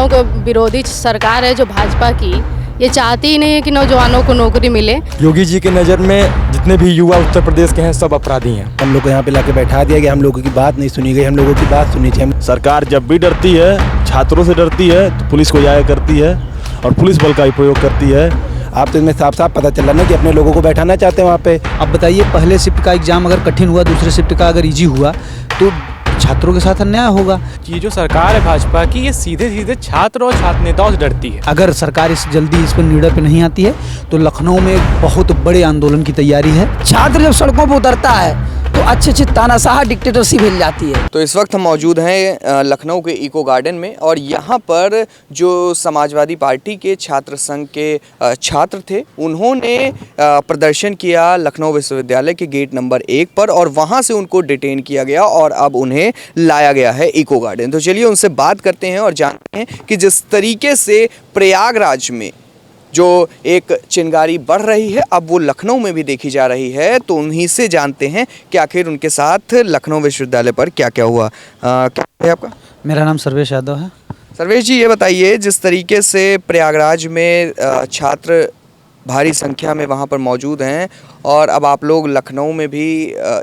को विरोधी सरकार है जो भाजपा की, ये चाहती ही नहीं है कि नौजवानों को नौकरी मिले। योगी जी के नज़र में जितने भी युवा उत्तर प्रदेश के हैं सब अपराधी हैं। हम लोग को यहाँ पे लाके बैठा दिया गया, हम लोगों की बात नहीं सुनी गई, हम लोगों की बात सुनी चाहिए। सरकार जब भी डरती है, छात्रों से डरती है, तो पुलिस को जाया करती है और पुलिस बल का ही प्रयोग करती है। आप तो इसमें साफ साफ पता चला ना कि अपने लोगों को बैठाना चाहते हैं वहाँ पे। अब बताइए, पहले शिफ्ट का एग्ज़ाम अगर कठिन हुआ, दूसरे शिफ्ट का अगर इजी हुआ तो छात्रों के साथ अन्याय होगा। ये जो सरकार है भाजपा की, ये सीधे सीधे छात्र और छात्र नेताओं से डरती है। अगर सरकार जल्दी इस पर निर्णय पे नहीं आती है तो लखनऊ में एक बहुत बड़े आंदोलन की तैयारी है। छात्र जब सड़कों पर उतरता है तो अच्छे तानाशाह डिक्टेटरशिप हिल जाती है। तो इस वक्त हम मौजूद हैं लखनऊ के इको गार्डन में, और यहाँ पर जो समाजवादी पार्टी के छात्र संघ के छात्र थे, उन्होंने प्रदर्शन किया लखनऊ विश्वविद्यालय के गेट नंबर 1 पर, और वहाँ से उनको डिटेन किया गया और अब उन्हें लाया गया है इको गार्डन। तो चलिए उनसे बात करते हैं और जानते हैं कि जिस तरीके से प्रयागराज में जो एक चिंगारी बढ़ रही है, अब वो लखनऊ में भी देखी जा रही है, तो उन्हीं से जानते हैं कि आखिर उनके साथ लखनऊ विश्वविद्यालय पर क्या क्या हुआ। क्या है आपका? मेरा नाम सर्वेश यादव है। सर्वेश जी, ये बताइए, जिस तरीके से प्रयागराज में छात्र भारी संख्या में वहाँ पर मौजूद हैं और अब आप लोग लखनऊ में भी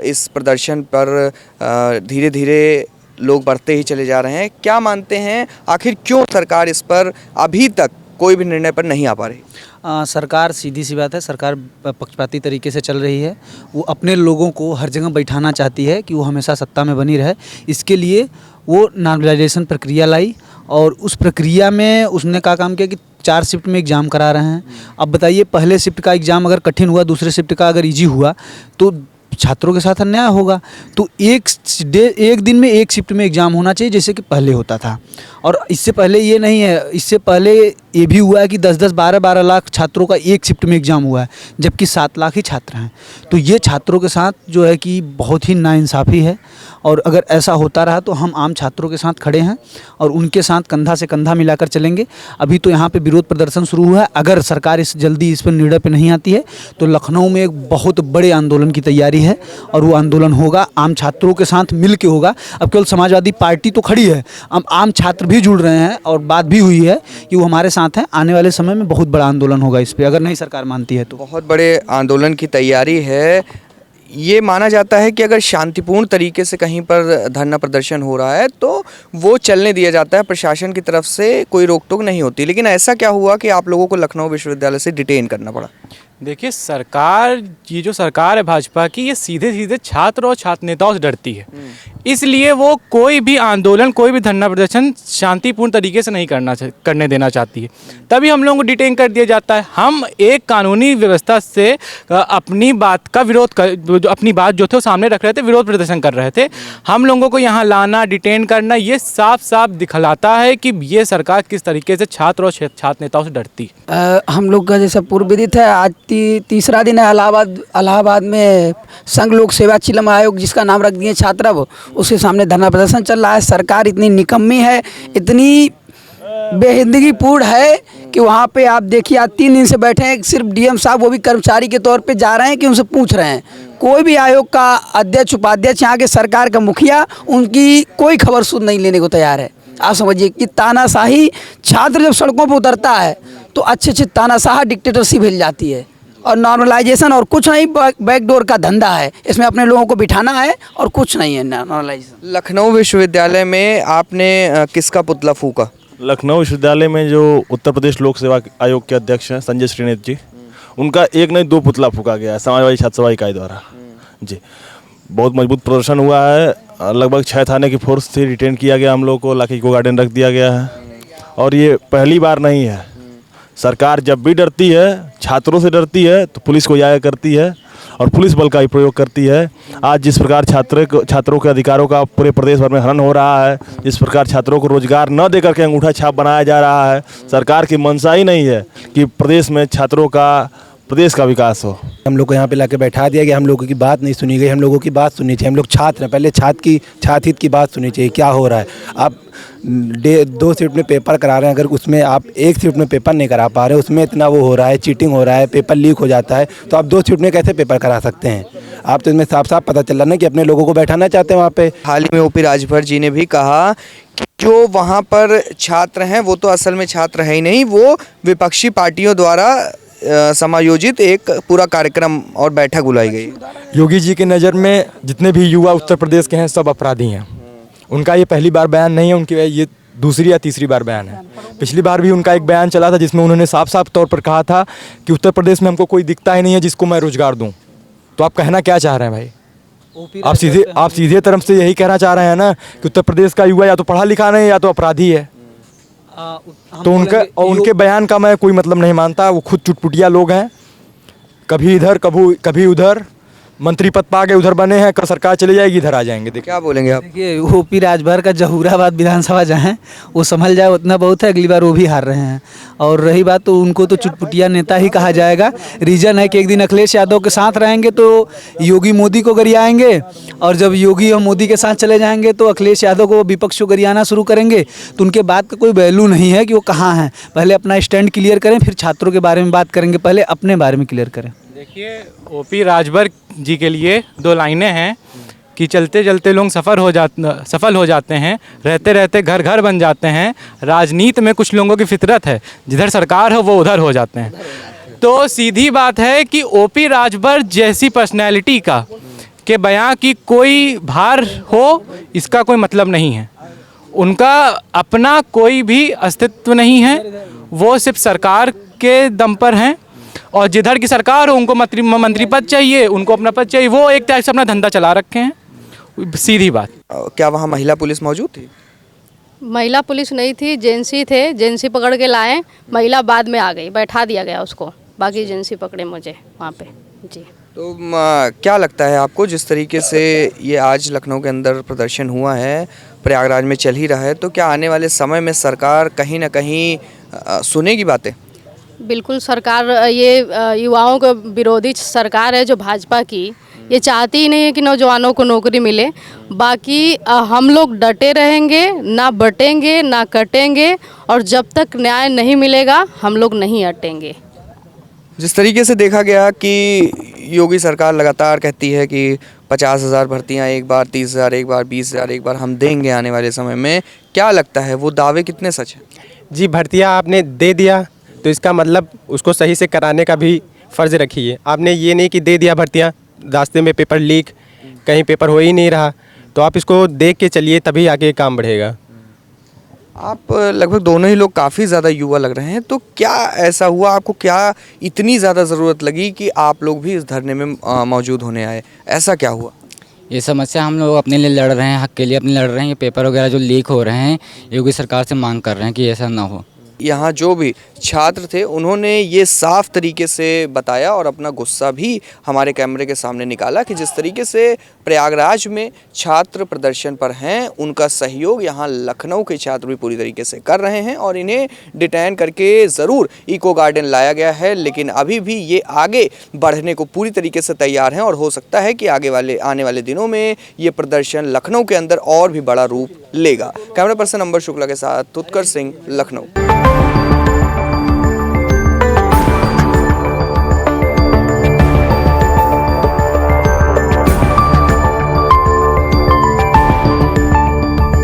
इस प्रदर्शन पर धीरे धीरे लोग बढ़ते ही चले जा रहे हैं, क्या मानते हैं आखिर क्यों सरकार इस पर अभी तक कोई भी निर्णय पर नहीं आ पा रही? सरकार, सीधी सी बात है, सरकार पक्षपाती तरीके से चल रही है। वो अपने लोगों को हर जगह बैठाना चाहती है कि वो हमेशा सत्ता में बनी रहे। इसके लिए वो नॉर्मलाइजेशन प्रक्रिया लाई और उस प्रक्रिया में उसने क्या काम किया कि 4 शिफ्ट में एग्ज़ाम करा रहे हैं। अब बताइए, पहले शिफ्ट का एग्ज़ाम अगर कठिन हुआ, दूसरे शिफ्ट का अगर इजी हुआ तो छात्रों के साथ अन्याय होगा। तो एक दिन में एक शिफ्ट में एग्ज़ाम होना चाहिए जैसे कि पहले होता था। और इससे पहले ये नहीं है, इससे पहले ये भी हुआ है कि 10-10, 12-12 लाख छात्रों का एक शिफ्ट में एग्ज़ाम हुआ है, जबकि 7 लाख ही छात्र हैं। तो ये छात्रों के साथ जो है कि बहुत ही नाइंसाफ़ी है, और अगर ऐसा होता रहा तो हम आम छात्रों के साथ खड़े हैं और उनके साथ कंधा से कंधा मिलाकर चलेंगे। अभी तो यहाँ पे विरोध प्रदर्शन शुरू हुआ है। अगर सरकार जल्दी इस पर निर्णय पर नहीं आती है तो लखनऊ में एक बहुत बड़े आंदोलन की तैयारी है, और वो आंदोलन होगा आम छात्रों के साथ मिल के होगा। अब केवल समाजवादी पार्टी तो खड़ी है, अब आम छात्र भी जुड़ रहे हैं और बात भी हुई है कि वो हमारे साथ हैं। आने वाले समय में बहुत बड़ा आंदोलन होगा इस पर, अगर नहीं सरकार मानती है तो। बहुत बड़े आंदोलन की तैयारी है। ये माना जाता है कि अगर शांतिपूर्ण तरीके से कहीं पर धरना प्रदर्शन हो रहा है तो वो चलने दिया जाता है, प्रशासन की तरफ से कोई रोक टोक नहीं होती। लेकिन ऐसा क्या हुआ कि आप लोगों को लखनऊ विश्वविद्यालय से डिटेन करना पड़ा? देखिए, सरकार, ये जो सरकार है भाजपा की, ये सीधे सीधे छात्र और छात्र नेताओं से डरती है। इसलिए वो कोई भी आंदोलन, कोई भी धरना प्रदर्शन शांतिपूर्ण तरीके से नहीं करने देना चाहती है, तभी हम लोगों को डिटेन कर दिया जाता है। हम एक कानूनी व्यवस्था से अपनी बात का अपनी बात जो थे वो सामने रख रहे थे, विरोध प्रदर्शन कर रहे थे। हम लोगों को यहाँ लाना, डिटेन करना, ये साफ साफ दिखलाता है कि ये सरकार किस तरीके से छात्र और छात्र नेताओं से डरती है। हम लोग का जैसा पूर्व विदित है, आज तीसरा दिन है इलाहाबाद में संघ लोक सेवा चिलम आयोग, जिसका नाम रख दिए छात्र, उसके सामने धरना प्रदर्शन चल रहा है। सरकार इतनी निकम्मी है, इतनी बेहिंदगी पूर्ण है कि वहाँ पे आप देखिए, आज 3 दिन से बैठे हैं, सिर्फ डीएम साहब, वो भी कर्मचारी के तौर पे जा रहे हैं कि उनसे पूछ रहे हैं। कोई भी आयोग का अध्यक्ष, उपाध्यक्ष, यहाँ के सरकार का मुखिया, उनकी कोई खबर सुन नहीं लेने को तैयार है। आप समझिए कि तानाशाही, छात्र जब सड़कों पर उतरता है तो अच्छे तानाशाह डिक्टेटरशिप हिल जाती है। और नॉर्मलाइजेशन और कुछ नहीं, बैकडोर का धंधा है, इसमें अपने लोगों को बिठाना है और कुछ नहीं है नॉर्मलाइजेशन। लखनऊ विश्वविद्यालय में आपने किसका पुतला फूका? लखनऊ विश्वविद्यालय में जो उत्तर प्रदेश लोक सेवा आयोग के अध्यक्ष हैं संजय श्रीनेत जी, उनका एक नहीं 2 पुतला फूका गया है समाजवादी छात्र सभा इकाई द्वारा जी। बहुत मजबूत प्रदर्शन हुआ है, लगभग 6 थाने की फोर्स से डिटेन किया गया, हम लोग को लाके इको गार्डन रख दिया गया है। और ये पहली बार नहीं है, सरकार जब भी डरती है, छात्रों से डरती है, तो पुलिस को जाया करती है और पुलिस बल का ही प्रयोग करती है। आज जिस प्रकार छात्रों के अधिकारों का पूरे प्रदेश भर में हनन हो रहा है, जिस प्रकार छात्रों को रोजगार न देकर के अंगूठा छाप बनाया जा रहा है, सरकार की मंशा ही नहीं है कि प्रदेश में छात्रों का, प्रदेश का विकास हो। हम लोग को यहाँ पे लाके बैठा दिया गया, हम लोगों की बात नहीं सुनी गई, हम लोगों की बात सुननी चाहिए। हम लोग छात्र हैं, पहले छात्र हित की बात सुननी चाहिए। क्या हो रहा है, आप 2 शिफ्ट में पेपर करा रहे हैं, अगर उसमें आप 1 शिफ्ट में पेपर नहीं करा पा रहे, उसमें इतना वो हो रहा है, चीटिंग हो रहा है, पेपर लीक हो जाता है, तो आप 2 शिफ्ट में कैसे पेपर करा सकते हैं? आप तो इसमें साफ साफ पता चल रहा ना कि अपने लोगों को बैठाना चाहते हैं वहाँ पे। हाल ही में ओपी राजभर जी ने भी कहा कि जो वहाँ पर छात्र हैं वो तो असल में छात्र है ही नहीं, वो विपक्षी पार्टियों द्वारा समायोजित एक पूरा कार्यक्रम और बैठक बुलाई गई। योगी जी की नज़र में जितने भी युवा उत्तर प्रदेश के हैं सब अपराधी हैं। उनका ये पहली बार बयान नहीं है, उनकी ये दूसरी या तीसरी बार बयान है। पिछली बार भी उनका एक बयान चला था जिसमें उन्होंने साफ साफ तौर पर कहा था कि उत्तर प्रदेश में हमको कोई दिखता ही नहीं है जिसको मैं रोजगार दूं। तो आप कहना क्या चाह रहे हैं भाई? आप सीधे तरफ से यही कहना चाह रहे हैं ना कि उत्तर प्रदेश का युवा या तो पढ़ा लिखा नहीं या तो अपराधी है। तो उनके बयान का मैं कोई मतलब नहीं मानता। वो खुद चुटपुटिया लोग हैं, कभी इधर कभी उधर, मंत्री पद पा के उधर बने हैं, कल सरकार चली जाएगी इधर आ जाएंगे। देखिए क्या बोलेंगे आप? देखिए ओपी राजभर का जहूराबाद विधानसभा जहाँ है वो संभल जाए उतना बहुत है, अगली बार वो भी हार रहे हैं। और रही बात तो उनको तो चुटपुटिया नेता ही कहा जाएगा। रीज़न है कि एक दिन अखिलेश यादव के साथ रहेंगे तो योगी मोदी को गरियाएंगे, और जब योगी और मोदी के साथ चले जाएंगे तो अखिलेश यादव को विपक्ष को गरियाना शुरू करेंगे। तो उनके बात का कोई वैल्यू नहीं है कि वो कहाँ हैं। पहले अपना स्टैंड क्लियर करें, फिर छात्रों के बारे में बात करेंगे, पहले अपने बारे में क्लियर करें। देखिए ओपी राजभर जी के लिए 2 लाइनें हैं कि चलते चलते लोग सफल हो जाते हैं, रहते रहते घर घर बन जाते हैं। राजनीति में कुछ लोगों की फितरत है, जिधर सरकार हो वो उधर हो जाते हैं। तो सीधी बात है कि ओपी राजभर जैसी पर्सनैलिटी का के बयां की कोई भार हो इसका कोई मतलब नहीं है। उनका अपना कोई भी अस्तित्व नहीं है, वो सिर्फ सरकार के दम पर हैं। और जिधर की सरकार हो उनको मंत्री पद चाहिए, उनको अपना पद चाहिए। वो एक टाइप से अपना धंधा चला रखे हैं, सीधी बात। क्या वहाँ महिला पुलिस मौजूद थी? महिला पुलिस नहीं थी, जेंसी थे। जेंसी पकड़ के लाए, महिला बाद में आ गई, बैठा दिया गया उसको। बाकी जेंसी पकड़े मुझे वहाँ पे। जी तो क्या लगता है आपको, जिस तरीके से ये आज लखनऊ के अंदर प्रदर्शन हुआ है, प्रयागराज में चल ही रहा है, तो क्या आने वाले समय में सरकार कहीं ना कहीं सुनेगी बातें? बिल्कुल, सरकार ये युवाओं के विरोधी सरकार है जो भाजपा की, ये चाहती ही नहीं है कि नौजवानों को नौकरी मिले। बाकी हम लोग डटे रहेंगे, ना बटेंगे ना कटेंगे, और जब तक न्याय नहीं मिलेगा हम लोग नहीं हटेंगे। जिस तरीके से देखा गया कि योगी सरकार लगातार कहती है कि 50,000 भर्तियाँ एक बार, 30,000 एक बार, 20,000 एक बार हम देंगे आने वाले समय में, क्या लगता है वो दावे कितने सच हैं? जी, भर्तियाँ आपने दे दिया तो इसका मतलब उसको सही से कराने का भी फ़र्ज़ रखिए। आपने ये नहीं कि दे दिया भर्तियाँ, रास्ते में पेपर लीक, कहीं पेपर हो ही नहीं रहा, तो आप इसको देख के चलिए, तभी आगे काम बढ़ेगा। आप लगभग दोनों ही लोग काफ़ी ज़्यादा युवा लग रहे हैं, तो क्या ऐसा हुआ, आपको क्या इतनी ज़्यादा ज़रूरत लगी कि आप लोग भी इस धरने में मौजूद होने आए? ऐसा क्या हुआ? ये समस्या हम लोग अपने लिए लड़ रहे हैं, हक के लिए अपने लड़ रहे हैं। ये पेपर वगैरह जो लीक हो रहे हैं, योगी सरकार से मांग कर रहे हैं कि ऐसा ना हो। यहाँ जो भी छात्र थे उन्होंने ये साफ तरीके से बताया और अपना गुस्सा भी हमारे कैमरे के सामने निकाला कि जिस तरीके से प्रयागराज में छात्र प्रदर्शन पर हैं, उनका सहयोग यहाँ लखनऊ के छात्र भी पूरी तरीके से कर रहे हैं और इन्हें डिटेन करके ज़रूर इको गार्डन लाया गया है, लेकिन अभी भी ये आगे बढ़ने को पूरी तरीके से तैयार हैं और हो सकता है कि आने वाले दिनों में ये प्रदर्शन लखनऊ के अंदर और भी बड़ा रूप लेगा। कैमरा पर्सन अंबर शुक्ला के साथ उत्कर्ष सिंह, लखनऊ।